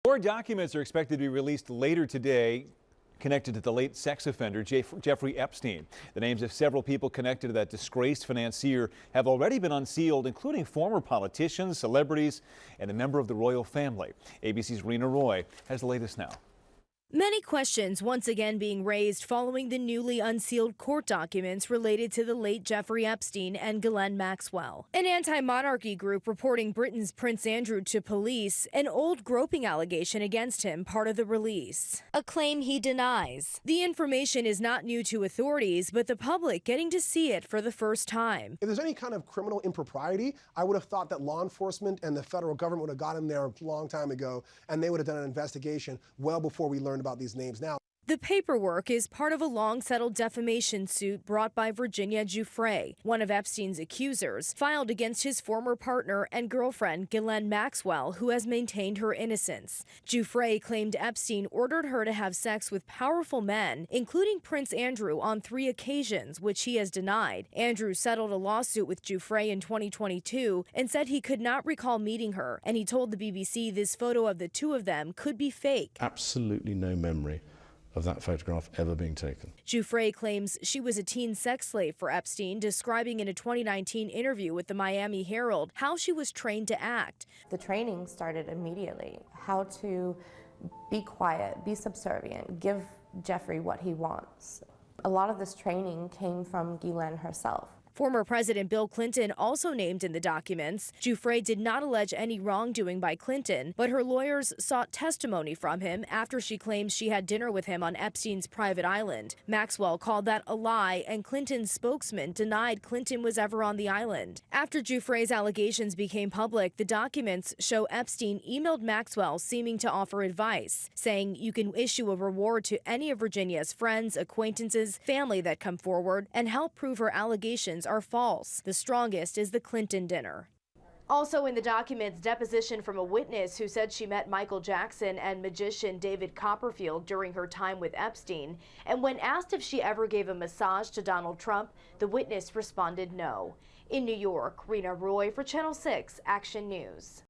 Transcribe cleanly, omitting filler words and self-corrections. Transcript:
More documents are expected to be released later today connected to the late sex offender Jeffrey Epstein. The names of several people connected to that disgraced financier have already been unsealed, including former politicians, celebrities, and a member of the royal family. ABC's Rena Roy has the latest now. Many questions once again being raised following the newly unsealed court documents related to the late Jeffrey Epstein and Ghislaine Maxwell. An anti-monarchy group reporting Britain's Prince Andrew to police, an old groping allegation against him part of the release. A claim he denies. The information is not new to authorities, but the public getting to see it for the first time. If there's any kind of criminal impropriety, I would have thought that law enforcement and the federal government would have got him there a long time ago, and they would have done an investigation well before we learned about these names now. The paperwork is part of a long-settled defamation suit brought by Virginia Jeffrey, one of Epstein's accusers, filed against his former partner and girlfriend Ghislaine Maxwell, who has maintained her innocence. Jeffrey claimed Epstein ordered her to have sex with powerful men, including Prince Andrew, on 3 occasions, which he has denied. Andrew settled a lawsuit with Jeffrey in 2022 and said he could not recall meeting her, and he told the BBC this photo of the two of them could be fake. Absolutely no memory of that photograph ever being taken. Jeffrey claims she was a teen sex slave for Epstein, describing in a 2019 interview with the Miami Herald how she was trained to act. The training started immediately. How to be quiet, be subservient, give Jeffrey what he wants. A lot of this training came from Ghislaine herself. Former President Bill Clinton also named in the documents. Jeffrey did not allege any wrongdoing by Clinton, but her lawyers sought testimony from him after she claims she had dinner with him on Epstein's private island. Maxwell called that a lie, and Clinton's spokesman denied Clinton was ever on the island. After Jeffrey's allegations became public, the documents show Epstein emailed Maxwell seeming to offer advice, saying you can issue a reward to any of Virginia's friends, acquaintances, family that come forward and help prove her allegations are false. The strongest is the Clinton dinner. Also in the documents, deposition from a witness who said she met Michael Jackson and magician David Copperfield during her time with Epstein. And when asked if she ever gave a massage to Donald Trump, the witness responded no. In New York, Rena Roy for Channel 6 Action News.